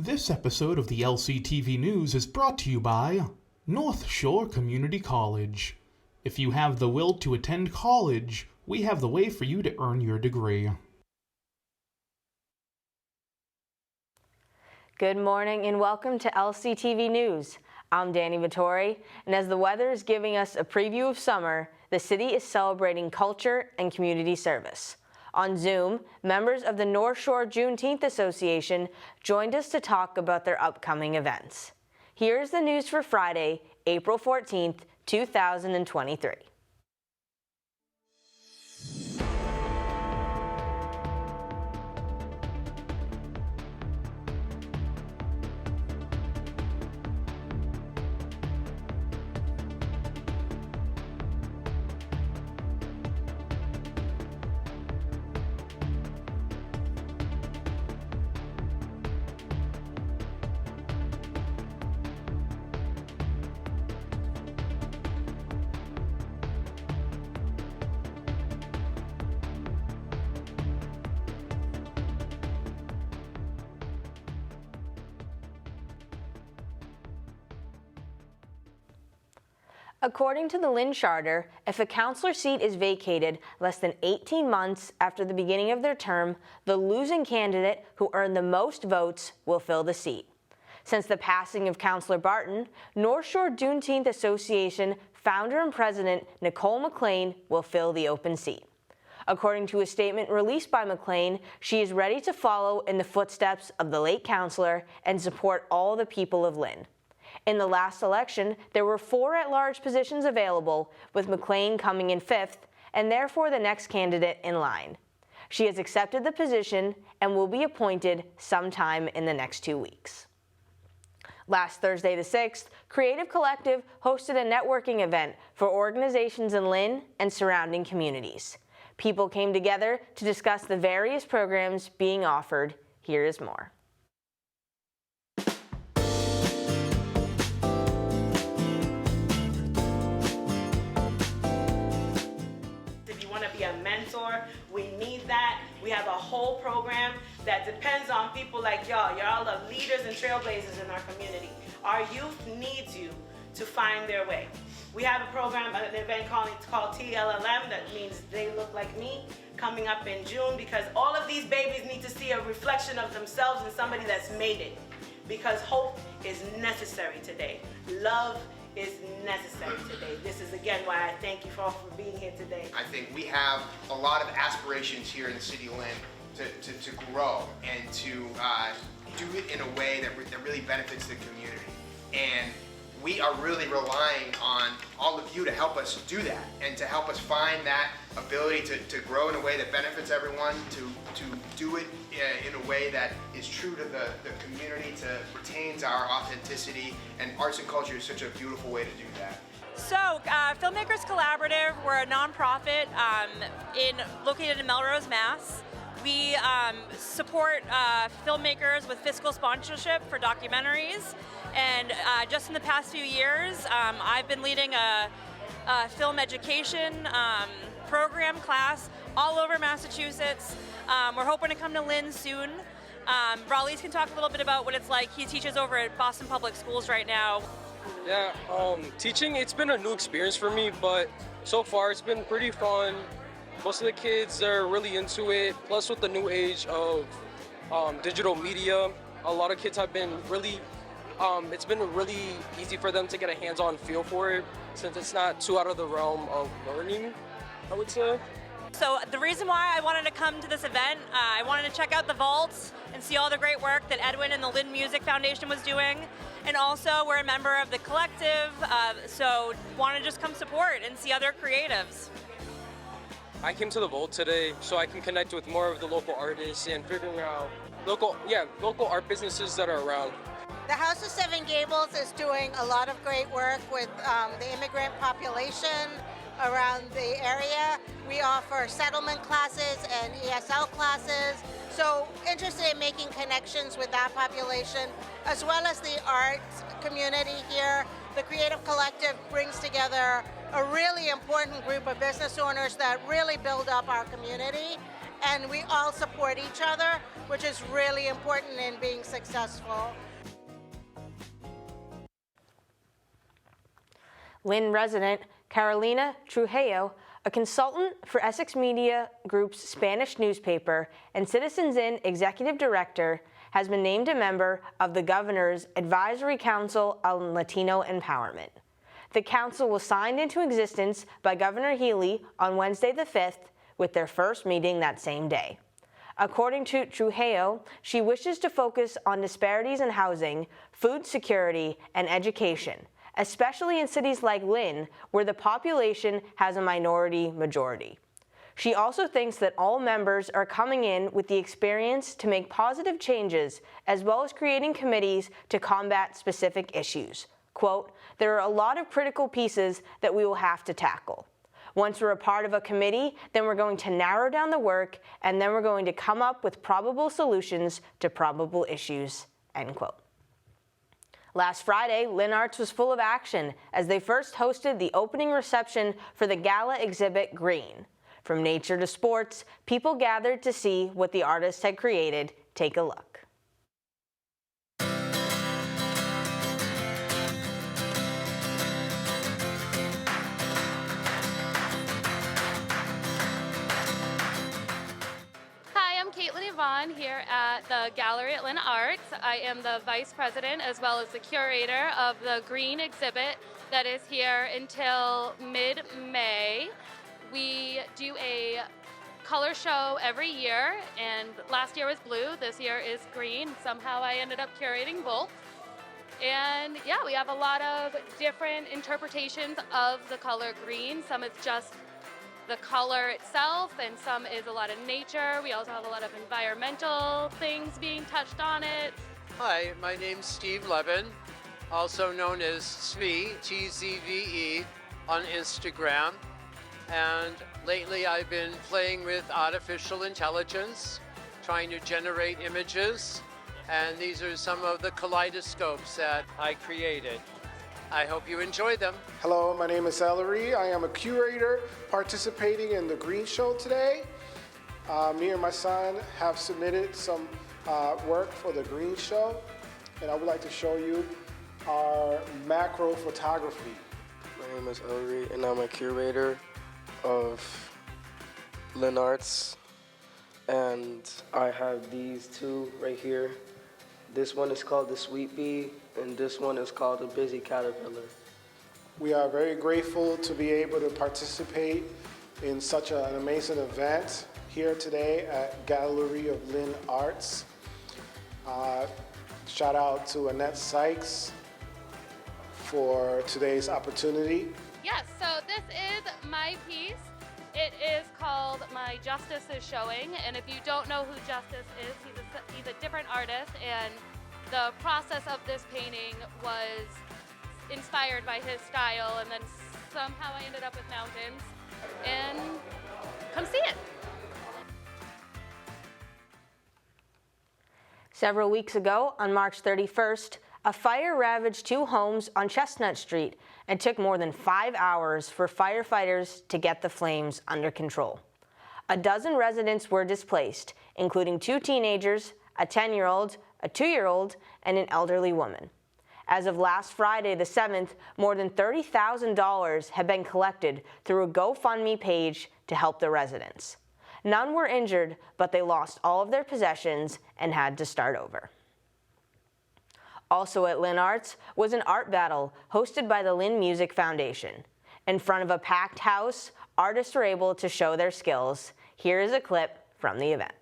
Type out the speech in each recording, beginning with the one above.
This episode of the LCTV News is brought to you by North Shore Community College. If you have the will to attend college, we have the way for you to earn your degree. Good morning and welcome to LCTV News. I'm Dani Vittori, and as the weather is giving us a preview of summer, the city is celebrating culture and community service. On Zoom, members of the North Shore Juneteenth Association joined us to talk about their upcoming events. Here's the news for Friday, April 14th, 2023. According to the Lynn Charter, if a councillor seat is vacated less than 18 months after the beginning of their term, the losing candidate who earned the most votes will fill the seat. Since the passing of Councilor Barton, North Shore Juneteenth Association founder and president Nicole McClain will fill the open seat. According to a statement released by McClain, she is ready to follow in the footsteps of the late councillor and support all the people of Lynn. In the last election, there were 4 at-large positions available, with McClain coming in 5th and therefore the next candidate in line. She has accepted the position and will be appointed sometime in the next 2 weeks. Last Thursday the 6th, Creative Collective hosted a networking event for organizations in Lynn and surrounding communities. People came together to discuss the various programs being offered. Here is more. Be a mentor, we need that. We have a whole program that depends on people like y'all. Y'all are leaders and trailblazers in our community. Our youth needs you to find their way. We have a program, an event called TLLM, that means they look like me, coming up in June, because all of these babies need to see a reflection of themselves in somebody that's made it, because hope is necessary today. Love is necessary today. This is again why I thank you all for being here today. I think we have a lot of aspirations here in the city of Lynn to grow and to do it in a way that really benefits the community. And we are really relying on all of you to help us do that and to help us find that ability to grow in a way that benefits everyone, to do it in a way that is true to the community, retains our authenticity, and arts and culture is such a beautiful way to do that. So, Filmmakers Collaborative, we're a nonprofit located in Melrose, Mass. We support filmmakers with fiscal sponsorship for documentaries, and just in the past few years, I've been leading a film education program class all over Massachusetts. We're hoping to come to Lynn soon. Raleigh can talk a little bit about what it's like. He teaches over at Boston Public Schools right now. Yeah, teaching, it's been a new experience for me, but so far it's been pretty fun. Most of the kids are really into it. Plus with the new age of digital media, a lot of kids have been really, it's been really easy for them to get a hands-on feel for it, since it's not too out of the realm of learning, I would say. So the reason why I wanted to come to this event, I wanted to check out the vaults and see all the great work that Edwin and the Lynn Music Foundation was doing. And also we're a member of the collective, so want to just come support and see other creatives. I came to the vault today so I can connect with more of the local artists and figuring out local art businesses that are around. The House of Seven Gables is doing a lot of great work with the immigrant population around the area. We offer settlement classes and ESL classes. So interested in making connections with that population, as well as the arts community here. The Creative Collective brings together a really important group of business owners that really build up our community. and we all support each other, which is really important in being successful. Lynn resident Carolina Trujillo, a consultant for Essex Media Group's Spanish newspaper and Citizens Inn executive director, has been named a member of the Governor's Advisory Council on Latino Empowerment. The council was signed into existence by Governor Healy on Wednesday the 5th, with their first meeting that same day. According to Trujillo, she wishes to focus on disparities in housing, food security, and education, especially in cities like Lynn, where the population has a minority majority. She also thinks that all members are coming in with the experience to make positive changes, as well as creating committees to combat specific issues. Quote, "There are a lot of critical pieces that we will have to tackle. Once we're a part of a committee, then we're going to narrow down the work, and then we're going to come up with probable solutions to probable issues," end quote. Last Friday, Lynn Arts was full of action as they first hosted the opening reception for the GALA exhibit Green. From nature to sports, people gathered to see what the artist had created. Take a look. Yvonne here at the Gallery at Lynn Arts. I am the Vice President as well as the curator of the Green exhibit that is here until mid-May. We do a color show every year, and last year was blue, this year is green. Somehow I ended up curating both. And yeah, we have a lot of different interpretations of the color green. Some is just the color itself, and some is a lot of nature. We also have a lot of environmental things being touched on it. Hi, my name's Steve Levin, also known as Sve, Tzve, on Instagram. And lately I've been playing with artificial intelligence, trying to generate images. And these are some of the kaleidoscopes that I created. I hope you enjoy them. Hello, my name is Ellery. I am a curator participating in the Green Show today. Me and my son have submitted some work for the Green Show, and I would like to show you our macro photography. My name is Ellery, and I'm a curator of Lynn Arts, and I have these two right here. This one is called the Sweet Bee, and this one is called the Busy Caterpillar. We are very grateful to be able to participate in such an amazing event here today at Gallery of Lynn Arts. Shout out to Annette Sykes for today's opportunity. Yes, so this is my piece. It is called My Justice is Showing, and if you don't know who Justice is, he's a different artist, and the process of this painting was inspired by his style, and then somehow I ended up with mountains. And come see it. Several weeks ago, on March 31st, a fire ravaged 2 homes on Chestnut Street and took more than 5 hours for firefighters to get the flames under control. A dozen residents were displaced, including 2 teenagers, a 10-year-old, a 2-year-old, and an elderly woman. As of last Friday, the 7th, more than $30,000 had been collected through a GoFundMe page to help the residents. None were injured, but they lost all of their possessions and had to start over. Also at Lynn Arts was an art battle hosted by the Lynn Music Foundation. In front of a packed house, artists were able to show their skills. Here is a clip from the event.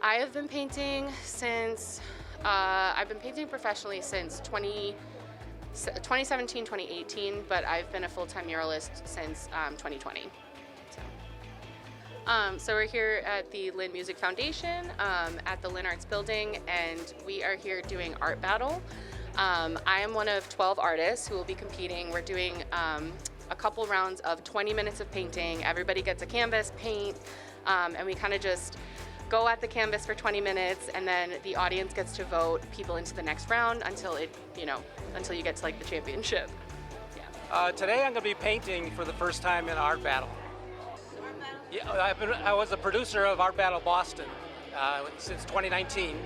I have been painting since, I've been painting professionally since 2017, 2018, but I've been a full-time muralist since 2020. So we're here at the Lynn Music Foundation at the Lynn Arts building, and we are here doing Art Battle. I am one of 12 artists who will be competing. We're doing a couple rounds of 20 minutes of painting. Everybody gets a canvas, paint, and we kind of just go at the canvas for 20 minutes, and then the audience gets to vote people into the next round until until you get to like the championship. Yeah. Today I'm going to be painting for the first time in ArtBattle. Yeah, I was a producer of ArtBattle Boston since 2019.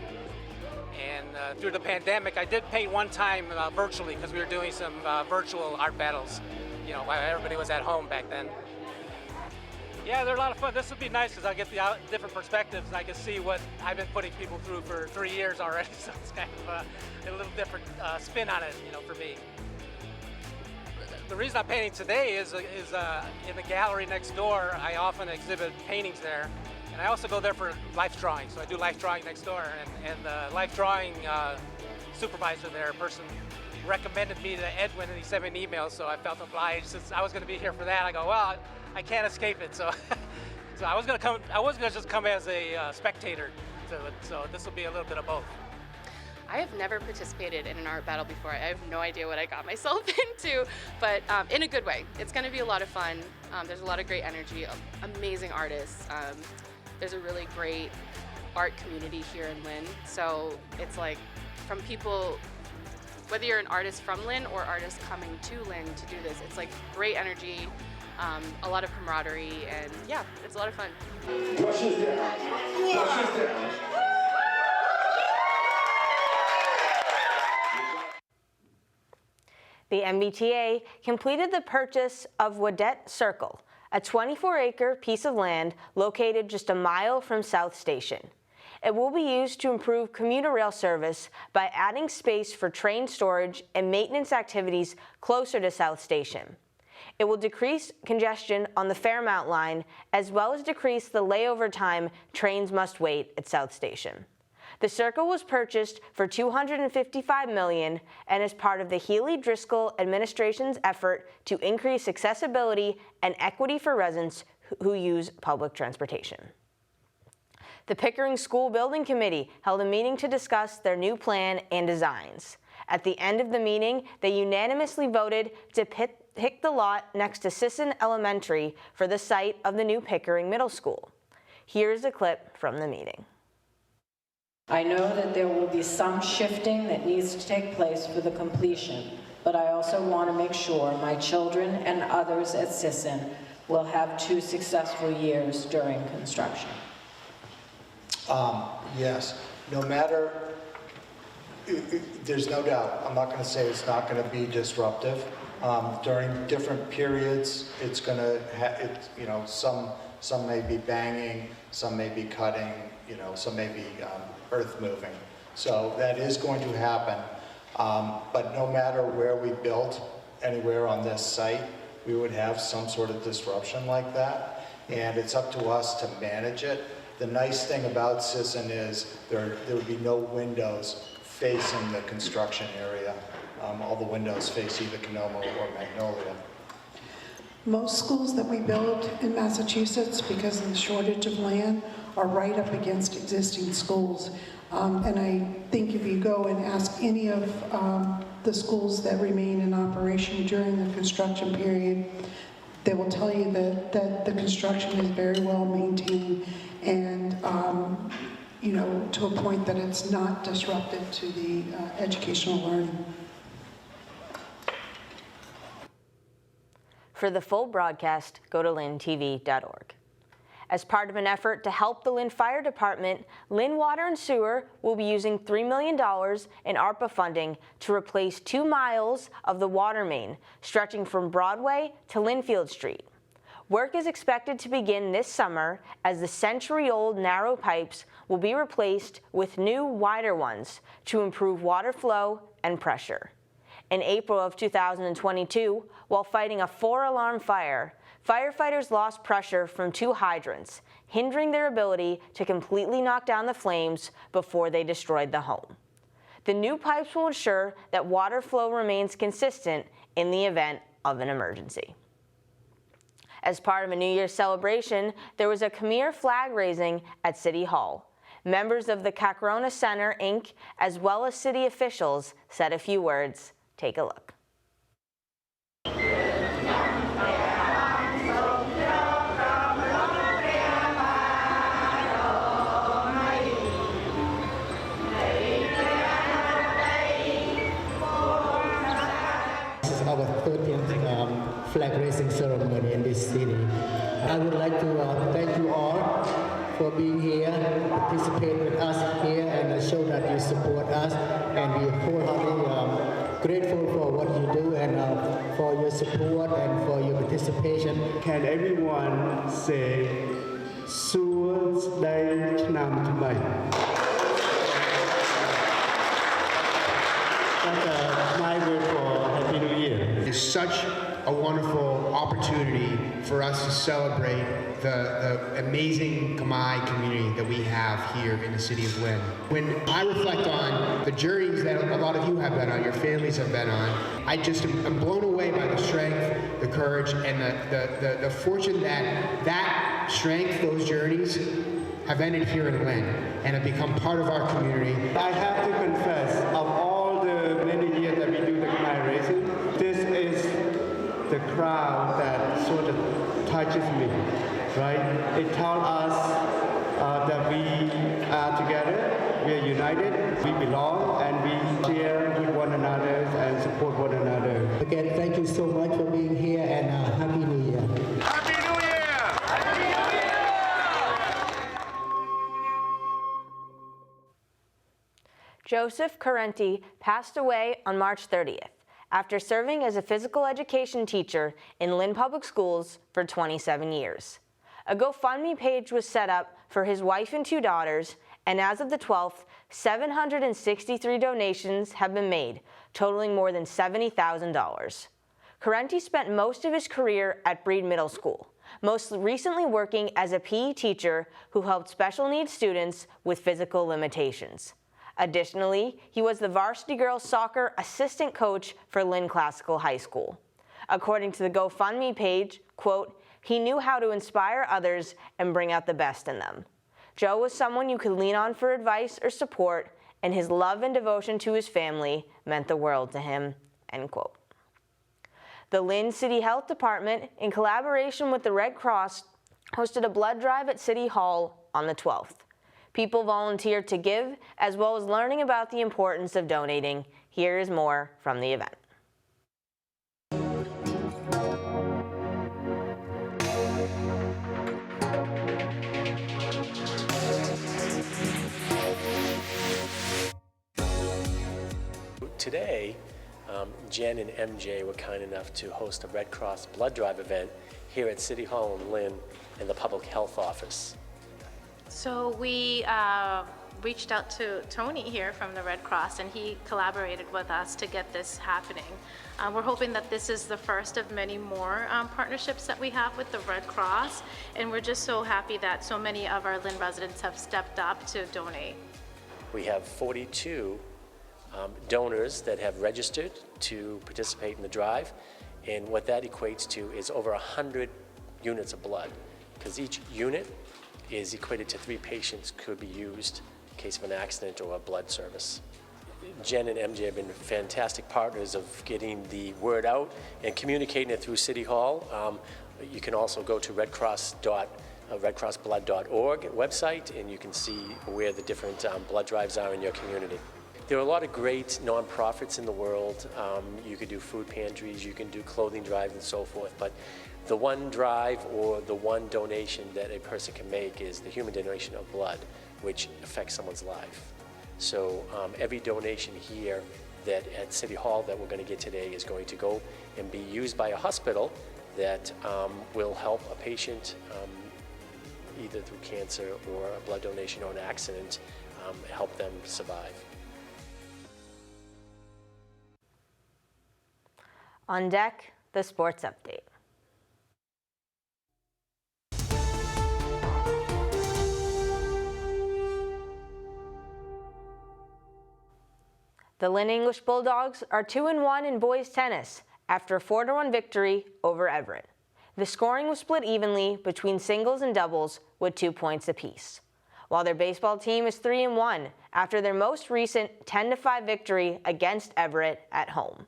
And through the pandemic, I did paint one time virtually because we were doing some virtual art battles, while everybody was at home back then. Yeah, they're a lot of fun. This will be nice because I'll get the different perspectives and I can see what I've been putting people through for 3 years already. So it's kind of a little different spin on it, for me. The reason I'm painting today is in the gallery next door. I often exhibit paintings there. And I also go there for life drawing, so I do life drawing next door, and the life drawing supervisor there, person recommended me to Edwin, and he sent me an email, so I felt obliged. Since I was going to be here for that, I go, well, I can't escape it, so so I was going to just come as a spectator to it, so this will be a little bit of both. I have never participated in an art battle before. I have no idea what I got myself into, but in a good way. It's going to be a lot of fun. There's a lot of great energy, amazing artists. There's a really great art community here in Lynn, so it's like from people, whether you're an artist from Lynn or artists coming to Lynn to do this, it's like great energy, a lot of camaraderie, and yeah, it's a lot of fun. Brushes down. Brushes down. The MBTA completed the purchase of Wadette Circle, a 24-acre piece of land located just a mile from South Station. It will be used to improve commuter rail service by adding space for train storage and maintenance activities closer to South Station. It will decrease congestion on the Fairmount line as well as decrease the layover time trains must wait at South Station. The circle was purchased for $255 million and is part of the Healy-Driscoll administration's effort to increase accessibility and equity for residents who use public transportation. The Pickering School Building Committee held a meeting to discuss their new plan and designs. At the end of the meeting, they unanimously voted to pick the lot next to Sisson Elementary for the site of the new Pickering Middle School. Here's a clip from the meeting. I know that there will be some shifting that needs to take place for the completion, but I also want to make sure my children and others at Sisson will have 2 successful years during construction. Yes, no matter, there's no doubt, I'm not going to say it's not going to be disruptive. During different periods, it's going to, some may be banging, some may be cutting, some may be earth moving. So that is going to happen. But no matter where we built, anywhere on this site, we would have some sort of disruption like that. And it's up to us to manage it. The nice thing about Sisson is there would be no windows facing the construction area. All the windows face either Canoma or Magnolia. Most schools that we build in Massachusetts, because of the shortage of land, are right up against existing schools. And I think if you go and ask any of the schools that remain in operation during the construction period, they will tell you that the construction is very well maintained and to a point that it's not disruptive to the educational learning. For the full broadcast, go to lyntv.org. As part of an effort to help the Lynn Fire Department, Lynn Water and Sewer will be using $3 million in ARPA funding to replace 2 miles of the water main stretching from Broadway to Linfield Street. Work is expected to begin this summer as the century-old narrow pipes will be replaced with new, wider ones to improve water flow and pressure. In April of 2022, while fighting a 4-alarm fire, firefighters lost pressure from 2 hydrants, hindering their ability to completely knock down the flames before they destroyed the home. The new pipes will ensure that water flow remains consistent in the event of an emergency. As part of a New Year's celebration, there was a Khmer flag raising at City Hall. Members of the Cacorona Center, Inc., as well as city officials, said a few words. Take a look. flag raising ceremony in this city. I would like to thank you all for being here, participate with us here, and show that you support us, and we are wholeheartedly grateful for what you do and for your support and for your participation. Can everyone say, Suwans Day Chnam Thmai? That's my word for Happy New Year. It's such a wonderful opportunity for us to celebrate the amazing Khmer community that we have here in the city of Lynn. When I reflect on the journeys that a lot of you have been on, your families have been on, I'm blown away by the strength, the courage, and the fortune that strength, those journeys, have ended here in Lynn and have become part of our community. I have to confess, of all the many years that we do the Khmer raising, this is the crowd that sort of touches me, right? It tells us that we are together, we are united, we belong, and we share with one another and support one another. Again, thank you so much for being here, and Happy New Year. Happy New Year! Happy New Year! Joseph Carenti passed away on March 30th after serving as a physical education teacher in Lynn Public Schools for 27 years. A GoFundMe page was set up for his wife and 2 daughters, and as of the 12th, 763 donations have been made, totaling more than $70,000. Carenti spent most of his career at Breed Middle School, most recently working as a PE teacher who helped special needs students with physical limitations. Additionally, he was the varsity girls soccer assistant coach for Lynn Classical High School. According to the GoFundMe page, quote, he knew how to inspire others and bring out the best in them. Joe was someone you could lean on for advice or support, and his love and devotion to his family meant the world to him, end quote. The Lynn City Health Department, in collaboration with the Red Cross, hosted a blood drive at City Hall on the 12th. People volunteered to give, as well as learning about the importance of donating. Here is more from the event. Today, Jen and MJ were kind enough to host a Red Cross blood drive event here at City Hall in Lynn in the Public Health Office. So we reached out to Tony here from the Red Cross, and he collaborated with us to get this happening. We're hoping that this is the first of many more partnerships that we have with the Red Cross, and we're just so happy that so many of our Lynn residents have stepped up to donate. We have 42 donors that have registered to participate in the drive, and what that equates to is over 100 units of blood, because each unit is equated to 3 patients could be used in case of an accident or a blood service. Jen and MJ have been fantastic partners of getting the word out and communicating it through City Hall. You can also go to redcrossblood.org website, and you can see where the different blood drives are in your community. There are a lot of great nonprofits in the world. You could do food pantries, you can do clothing drives and so forth, but the one drive or the one donation that a person can make is the human donation of blood, which affects someone's life. So every donation here that at City Hall that we're going to get today is going to go and be used by a hospital that will help a patient either through cancer or a blood donation or an accident, help them survive. On deck, the sports update. The Lynn English Bulldogs are 2-1 in boys tennis after a 4-1 victory over Everett. The scoring was split evenly between singles and doubles with 2 points apiece. While their baseball team is 3-1 after their most recent 10-5 victory against Everett at home.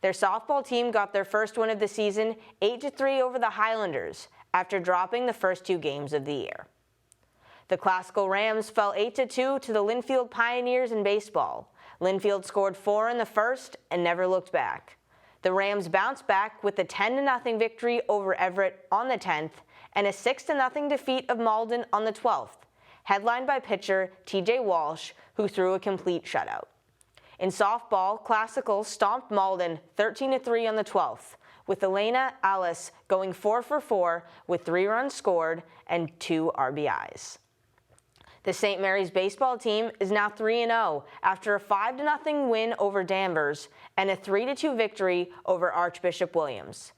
Their softball team got their first win of the season 8-3 over the Highlanders after dropping the first 2 games of the year. The Classical Rams fell 8-2 to the Linfield Pioneers in baseball. Linfield scored 4 in the first and never looked back. The Rams bounced back with a 10-0 victory over Everett on the 10th and a 6-0 defeat of Malden on the 12th, headlined by pitcher TJ Walsh, who threw a complete shutout. In softball, Classical stomped Malden 13-3 on the 12th, with Elena Alice going 4 for 4 with 3 runs scored and 2 RBIs. The St. Mary's baseball team is now 3-0 after a 5-0 win over Danvers and a 3-2 victory over Archbishop Williams.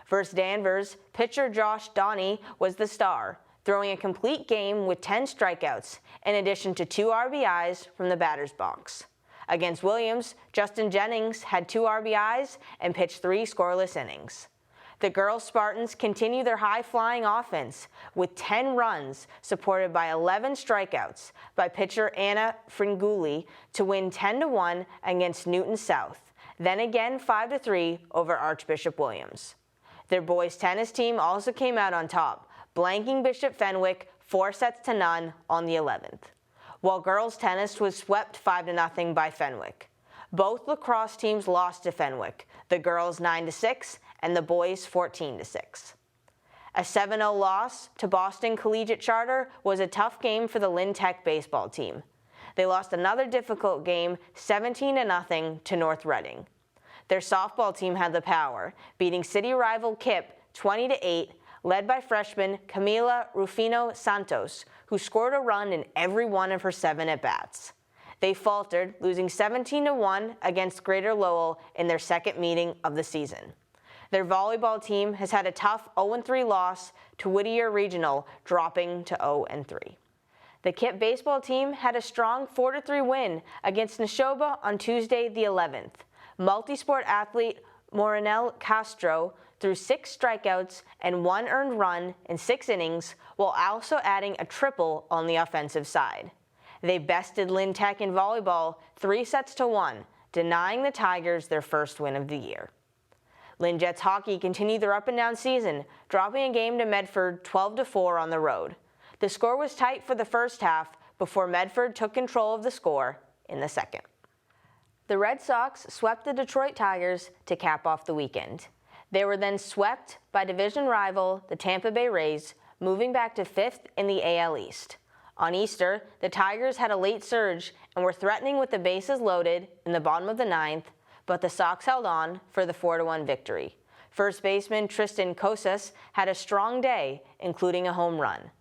Versus Danvers, pitcher Josh Dani was the star, throwing a complete game with 10 strikeouts, in addition to 2 RBIs from the batter's box. Against Williams, Justin Jennings had 2 RBIs and pitched 3 scoreless innings. The girls Spartans continue their high-flying offense with 10 runs supported by 11 strikeouts by pitcher Anna Fringuli to win 10-1 against Newton South, then again 5-3 over Archbishop Williams. Their boys tennis team also came out on top, blanking Bishop Fenwick 4-0 on the 11th, while girls tennis was swept 5-0 by Fenwick. Both lacrosse teams lost to Fenwick, the girls 9-6 and the boys 14-6. A 7-0 loss to Boston Collegiate Charter was a tough game for the Lynn Tech baseball team. They lost another difficult game 17-0 to North Reading. Their softball team had the power, beating city rival Kip 20-8, led by freshman Camila Rufino Santos, who scored a run in every one of her 7 at-bats. They faltered, losing 17-1 against Greater Lowell in their second meeting of the season. Their volleyball team has had a tough 0-3 loss to Whittier Regional, dropping to 0-3. The Kip baseball team had a strong 4-3 win against Neshoba on Tuesday the 11th. Multi-sport athlete Morinel Castro threw 6 strikeouts and 1 earned run in 6 innings, while also adding a triple on the offensive side. They bested Lynn Tech in volleyball 3-1, denying the Tigers their first win of the year. Lynn Jets hockey continued their up-and-down season, dropping a game to Medford 12-4 on the road. The score was tight for the first half before Medford took control of the score in the second. The Red Sox swept the Detroit Tigers to cap off the weekend. They were then swept by division rival, the Tampa Bay Rays, moving back to 5th in the AL East. On Easter, the Tigers had a late surge and were threatening with the bases loaded in the bottom of the 9th, but the Sox held on for the 4-1 victory. First baseman Tristan Casas had a strong day, including a home run.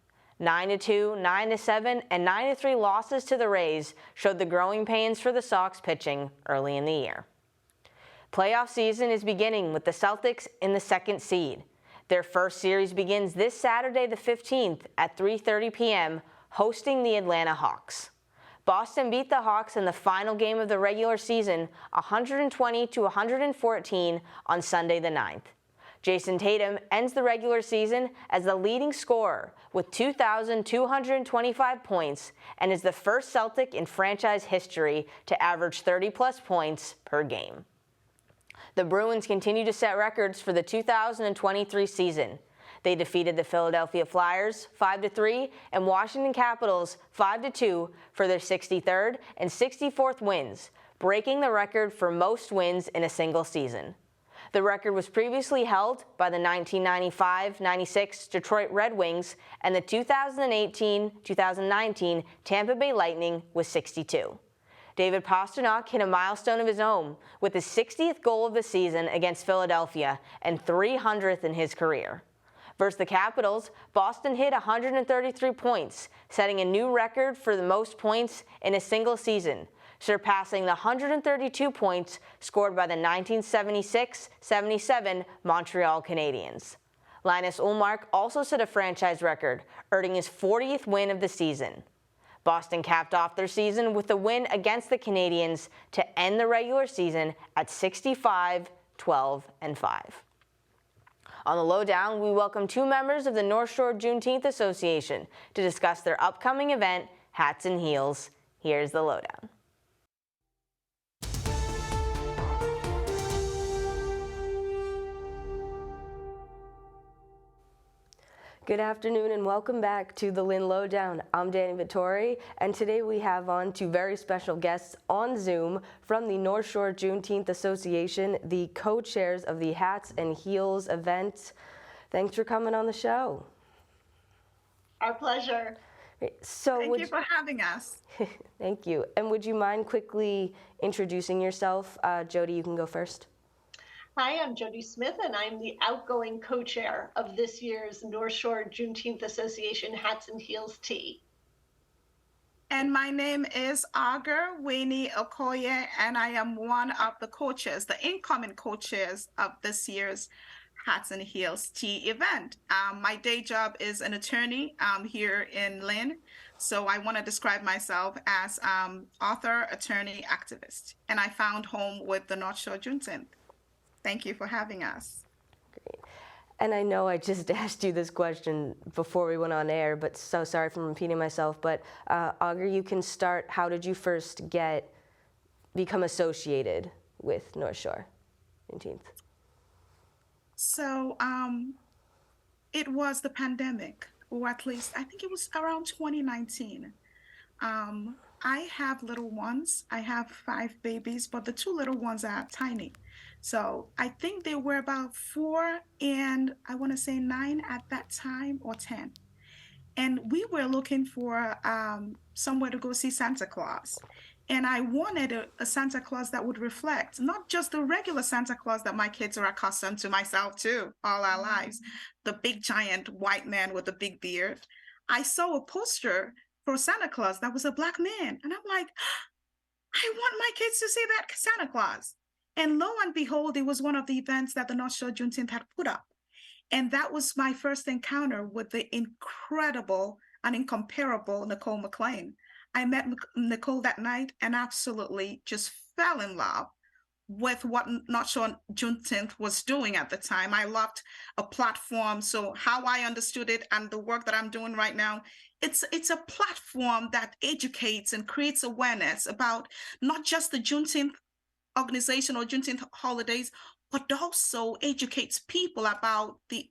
9-2, 9-7, and 9-3 losses to the Rays showed the growing pains for the Sox pitching early in the year. Playoff season is beginning with the Celtics in the 2nd seed. Their first series begins this Saturday the 15th at 3:30 p.m., hosting the Atlanta Hawks. Boston beat the Hawks in the final game of the regular season 120-114 on Sunday the 9th. Jason Tatum ends the regular season as the leading scorer with 2,225 points and is the first Celtic in franchise history to average 30-plus points per game. The Bruins continue to set records for the 2023 season. They defeated the Philadelphia Flyers 5-3 and Washington Capitals 5-2 for their 63rd and 64th wins, breaking the record for most wins in a single season. The record was previously held by the 1995-96 Detroit Red Wings, and the 2018-2019 Tampa Bay Lightning with 62. David Pastrnak hit a milestone of his own with his 60th goal of the season against Philadelphia and 300th in his career. Versus the Capitals, Boston hit 133 points, setting a new record for the most points in a single season, surpassing the 132 points scored by the 1976-77 Montreal Canadiens. Linus Ullmark also set a franchise record, earning his 40th win of the season. Boston capped off their season with a win against the Canadiens to end the regular season at 65-12-5. On the Lowdown, we welcome 2 members of the North Shore Juneteenth Association to discuss their upcoming event, Hats and Heels. Here's the Lowdown. Good afternoon and welcome back to the Lynn Lowdown. I'm Dani Vittori, and today we have on two very special guests on Zoom from the North Shore Juneteenth Association, the co-chairs of the Hats and Heels event. Thanks for coming on the show. Our pleasure. So Thank you for having us. Thank you. And would you mind quickly introducing yourself? Jody, you can go first. Hi, I'm Jody Smith, and I'm the outgoing co-chair of this year's North Shore Juneteenth Association Hats and Heels Tea. And my name is Agar Wayne Okoye, and I am one of the co-chairs, the incoming co-chairs of this year's Hats and Heels Tea event. My day job is an attorney here in Lynn, so I want to describe myself as author, attorney, activist, and I found home with the North Shore Juneteenth. Thank you for having us. Great. And I know I just asked you this question before we went on air, but so sorry for repeating myself. But Agar, you can start. How did you first become associated with North Shore Juneteenth? So it was the pandemic, or at least I think it was around 2019. I have little ones. I have 5 babies, but the 2 little ones are tiny. So I think they were about 4 and I want to say 9 at that time, or 10. And we were looking for somewhere to go see Santa Claus. And I wanted a Santa Claus that would reflect not just the regular Santa Claus that my kids are accustomed to, myself too, all our lives, the big giant white man with a big beard. I saw a poster for Santa Claus that was a Black man. And I'm like, I want my kids to see that Santa Claus. And lo and behold, it was one of the events that the North Shore Juneteenth had put up. And that was my first encounter with the incredible and incomparable Nicole McClain. I met Nicole that night and absolutely just fell in love with what North Shore Juneteenth was doing at the time. I loved a platform. So how I understood it and the work that I'm doing right now, it's a platform that educates and creates awareness about not just the Juneteenth organization or Juneteenth holidays, but also educates people about the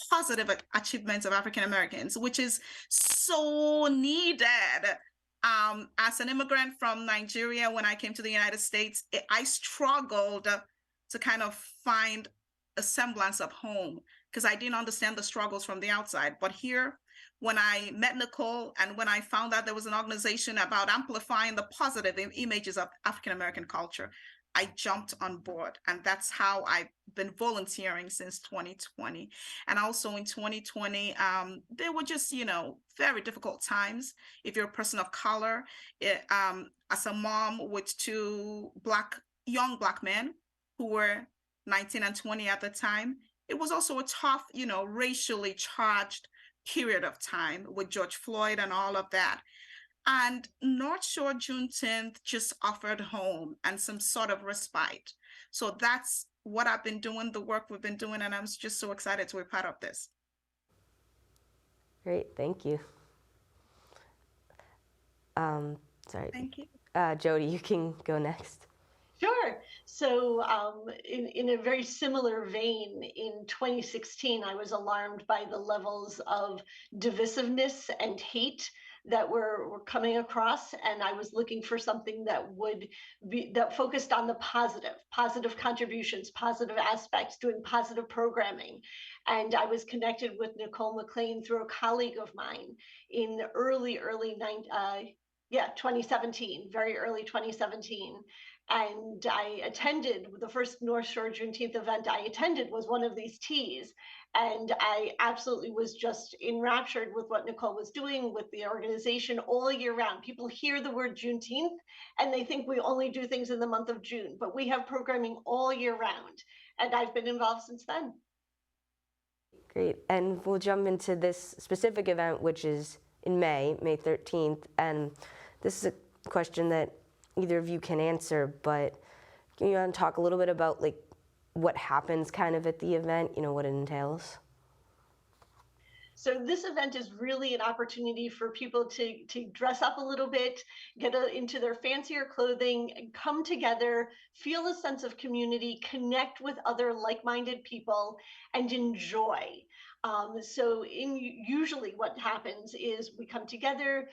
positive achievements of African Americans, which is so needed. As an immigrant from Nigeria, when I came to the United States, I struggled to kind of find a semblance of home because I didn't understand the struggles from the outside. But here, when I met Nicole and when I found out there was an organization about amplifying the positive images of African American culture, I jumped on board, and that's how I've been volunteering since 2020. And also in 2020, there were just, very difficult times. If you're a person of color, as a mom with 2 young Black men who were 19 and 20 at the time, it was also a tough, racially charged period of time with George Floyd and all of that. And North Shore Juneteenth just offered home and some sort of respite. So that's what I've been doing, the work we've been doing, and I'm just so excited to be part of this. Great, thank you. Sorry. Thank you. Jody, you can go next. Sure. So in a very similar vein, in 2016, I was alarmed by the levels of divisiveness and hate that were coming across, and I was looking for something that focused on the positive contributions, positive aspects, doing positive programming. And I was connected with Nicole McClain through a colleague of mine in the early 2017, very early 2017. And I attended the first North Shore Juneteenth event I attended was one of these teas. And I absolutely was just enraptured with what Nicole was doing with the organization all year round. People hear the word Juneteenth and they think we only do things in the month of June, but we have programming all year round. And I've been involved since then. Great, and we'll jump into this specific event, which is in May 13th. And this is a question that either of you can answer, but can you talk a little bit about what happens kind of at the event, what it entails? So this event is really an opportunity for people to dress up a little bit, get into their fancier clothing, and come together, feel a sense of community, connect with other like-minded people, and enjoy. So usually what happens is we come together,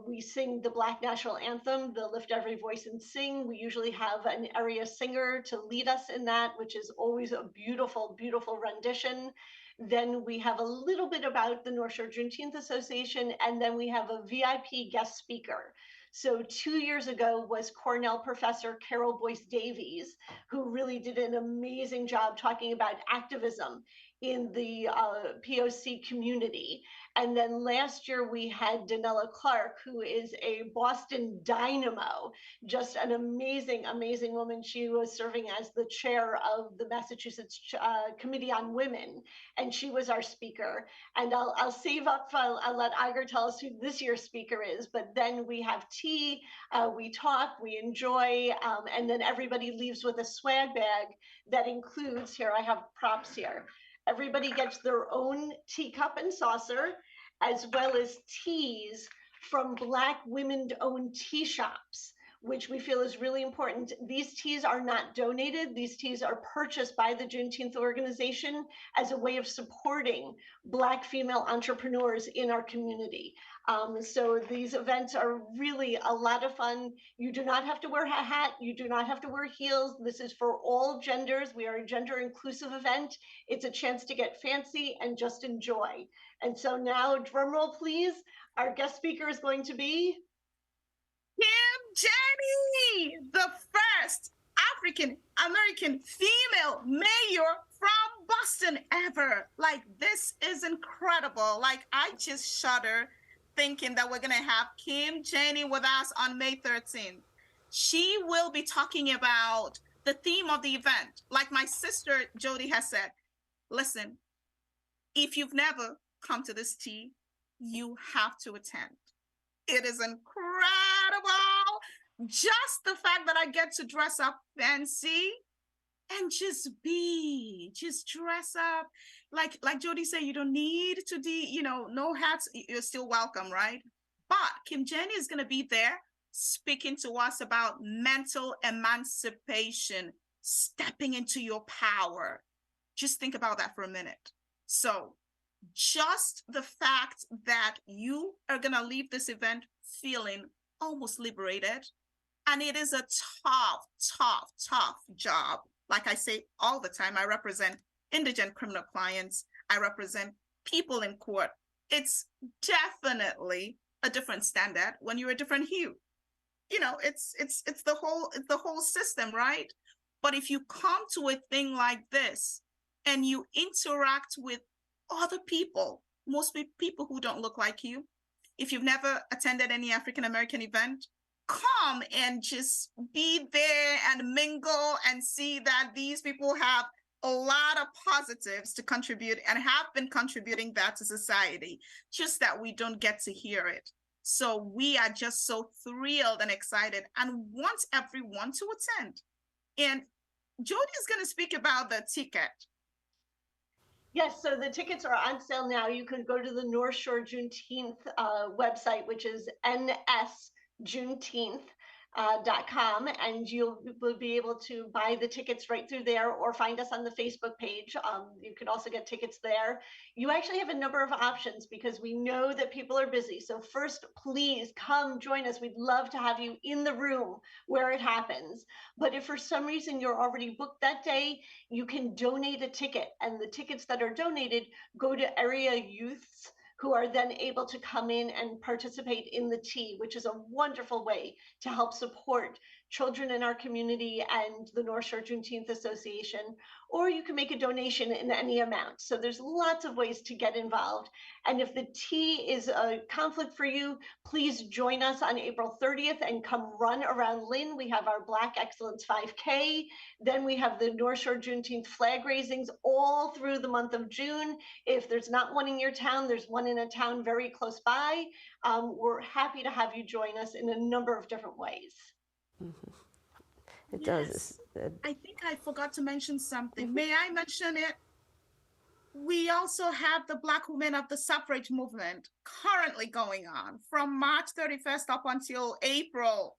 we sing the Black National Anthem, the Lift Every Voice and Sing. We usually have an area singer to lead us in that, which is always a beautiful, beautiful rendition. Then we have a little bit about the North Shore Juneteenth Association, and then we have a VIP guest speaker. So 2 years ago was Cornell professor Carol Boyce Davies, who really did an amazing job talking about activism in the POC community. And then last year we had Danella Clark, who is a Boston dynamo, just an amazing, amazing woman. She was serving as the chair of the Massachusetts Committee on Women, and she was our speaker. And I'll save up, I'll let Iger tell us who this year's speaker is, but then we have tea, we talk, we enjoy, and then everybody leaves with a swag bag that includes, here I have props here. Everybody gets their own teacup and saucer, as well as teas from Black women-owned tea shops, which we feel is really important. These teas are not donated. These teas are purchased by the Juneteenth organization as a way of supporting Black female entrepreneurs in our community. So these events are really a lot of fun. You do not have to wear a hat. You do not have to wear heels. This is for all genders. We are a gender inclusive event. It's a chance to get fancy and just enjoy. And so now, drum roll please, our guest speaker is going to be Kim Janney, the first African American female mayor from Boston ever. Like, this is incredible. Like, I just shudder thinking that we're gonna have Kim Janney with us on May 13th. She will be talking about the theme of the event. Like my sister Jody has said, listen, if you've never come to this tea, you have to attend. It is incredible. Just the fact that I get to dress up fancy and just dress up. Like Jody said, you don't need to no hats, you're still welcome, right? But Kim Janney is gonna be there speaking to us about mental emancipation, stepping into your power. Just think about that for a minute. So just the fact that you are gonna leave this event feeling almost liberated, and it is a tough job. Like I say all the time, I represent indigent criminal clients. I represent people in court. It's definitely a different standard when you're a different hue. You know, it's the whole system, right? But if you come to a thing like this and you interact with other people, mostly people who don't look like you, if you've never attended any African American event, come and just be there and mingle and see that these people have a lot of positives to contribute and have been contributing that to society, just that we don't get to hear it. So we are just so thrilled and excited and want everyone to attend. And Jody is going to speak about the ticket. Yes, so the tickets are on sale now. You can go to the North Shore Juneteenth website, which is NSJuneteenth.com, and you'll be able to buy the tickets right through there or find us on the Facebook page. You can also get tickets there. You actually have a number of options because we know that people are busy. So first, please come join us. We'd love to have you in the room where it happens. But if for some reason you're already booked that day, you can donate a ticket, and the tickets that are donated go to area youths who are then able to come in and participate in the tea, which is a wonderful way to help support children in our community and the North Shore Juneteenth Association, or you can make a donation in any amount. So there's lots of ways to get involved. And if the tea is a conflict for you, please join us on April 30th and come run around Lynn. We have our Black Excellence 5K. Then we have the North Shore Juneteenth flag raisings all through the month of June. If there's not one in your town, there's one in a town very close by. We're happy to have you join us in a number of different ways. It Yes. does. I think I forgot to mention something. May I mention it? We also have the Black Women of the Suffrage Movement currently going on from March 31st up until April.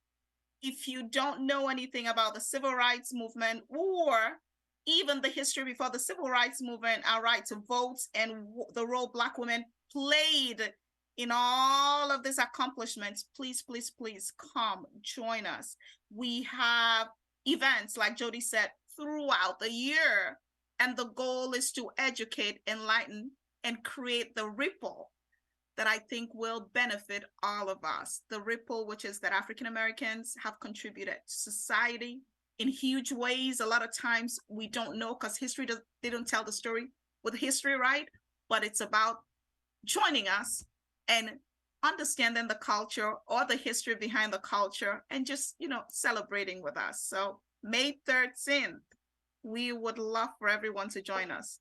If you don't know anything about the Civil Rights Movement or even the history before the civil rights movement, our right to vote, and the role Black women played in all of these accomplishments. Please, please, please come join us. We have events, like Jody said, throughout the year. And the goal is to educate, enlighten, and create the ripple that I think will benefit all of us. The ripple, which is that African Americans have contributed to society in huge ways. A lot of times we don't know because they don't tell the story with history, right? But it's about joining us and understanding the culture or the history behind the culture and just, celebrating with us. So May 13th, we would love for everyone to join us.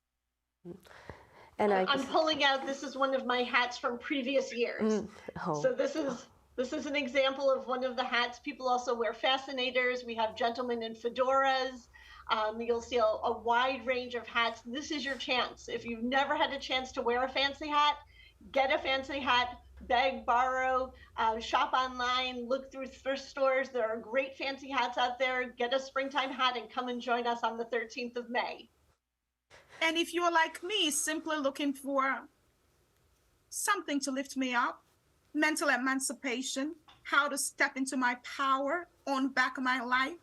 And I'm pulling out, this is one of my hats from previous years. So this is an example of one of the hats. People also wear fascinators. We have gentlemen in fedoras. You'll see a wide range of hats. This is your chance. If you've never had a chance to wear a fancy hat, get a fancy hat, beg, borrow, shop online, look through thrift stores. There are great fancy hats out there. Get a springtime hat and come and join us on the 13th of May. And if you're like me, simply looking for something to lift me up, mental emancipation, how to step into my power, own back my life,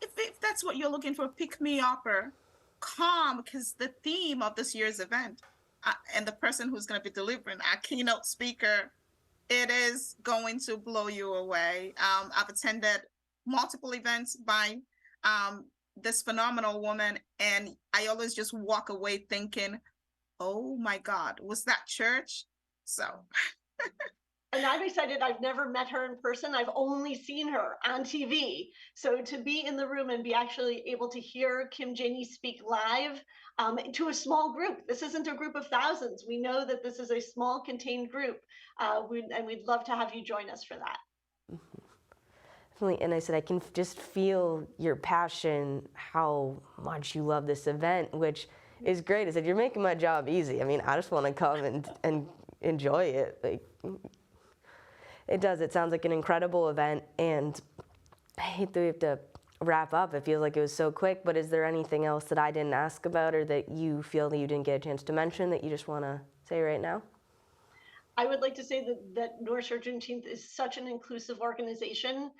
if that's what you're looking for, pick me up or come, because the theme of this year's event and the person who's going to be delivering our keynote speaker, it is going to blow you away. I've attended multiple events by this phenomenal woman, and I always just walk away thinking, oh my God, was that church? So. And I'm excited. I've never met her in person. I've only seen her on TV. So to be in the room and be actually able to hear Kim Janey speak live to a small group. This isn't a group of thousands. We know that this is a small contained group. And we'd love to have you join us for that. And I said, I can just feel your passion, how much you love this event, which is great. I said, you're making my job easy. I mean, I just want to come and enjoy it. Like, it does. It sounds like an incredible event, and I hate that we have to wrap up. It feels like it was so quick, but is there anything else that I didn't ask about or that you feel that you didn't get a chance to mention that you just want to say right now? I would like to say that North Shore Juneteenth is such an inclusive organization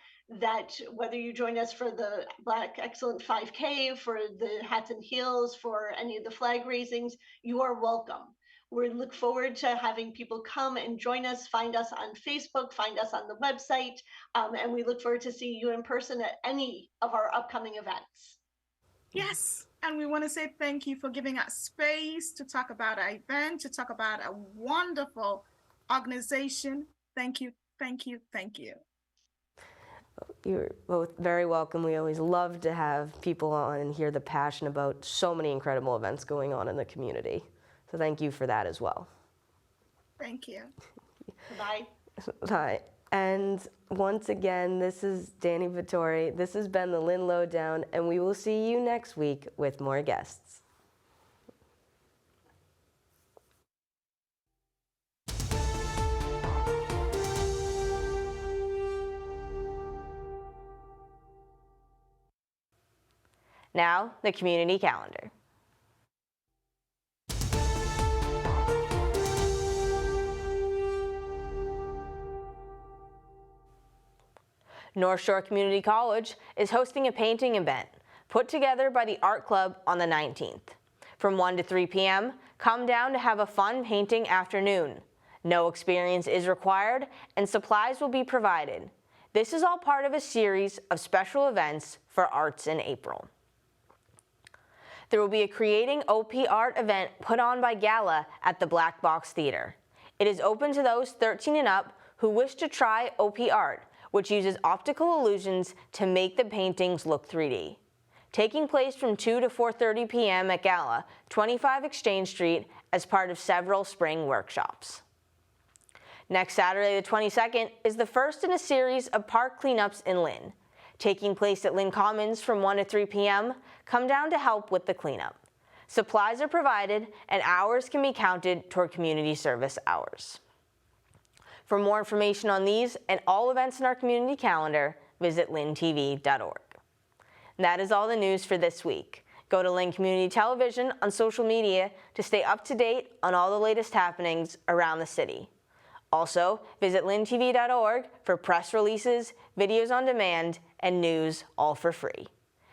that whether you join us for the Black Excellent 5K, for the Hats and Heels, for any of the flag raisings, you are welcome. We look forward to having people come and join us, find us on Facebook, find us on the website, and we look forward to seeing you in person at any of our upcoming events. Yes, and we want to say thank you for giving us space to talk about our event, to talk about a wonderful organization. Thank you, thank you, thank you. You're both very welcome. We always love to have people on and hear the passion about so many incredible events going on in the community. So thank you for that as well. Thank you. Bye. Bye. And once again, this is Dani Vittori. This has been the Lynn Lowdown, and we will see you next week with more guests. Now, the community calendar. North Shore Community College is hosting a painting event put together by the Art Club on the 19th. From 1 to 3 p.m., come down to have a fun painting afternoon. No experience is required and supplies will be provided. This is all part of a series of special events for Arts in April. There will be a Creating OP Art event put on by GALA at the Black Box Theater. It is open to those 13 and up who wish to try OP Art, which uses optical illusions to make the paintings look 3D. Taking place from 2 to 4:30 p.m. at GALA, 25 Exchange Street, as part of several spring workshops. Next Saturday, the 22nd, is the first in a series of park cleanups in Lynn. Taking place at Lynn Commons from 1 to 3 p.m., come down to help with the cleanup. Supplies are provided, and hours can be counted toward community service hours. For more information on these and all events in our community calendar, visit lyntv.org. And that is all the news for this week. Go to Lynn Community Television on social media to stay up to date on all the latest happenings around the city. Also, visit lyntv.org for press releases, videos on demand, and news, all for free.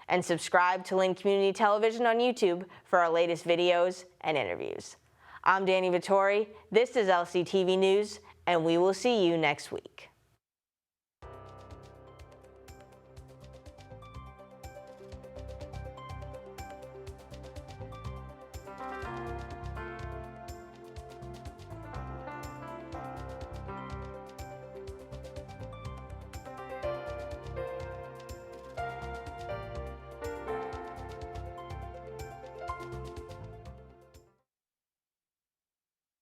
And subscribe to Lynn Community Television on YouTube for our latest videos and interviews. I'm Dani Vittori, this is LCTV News, and we will see you next week.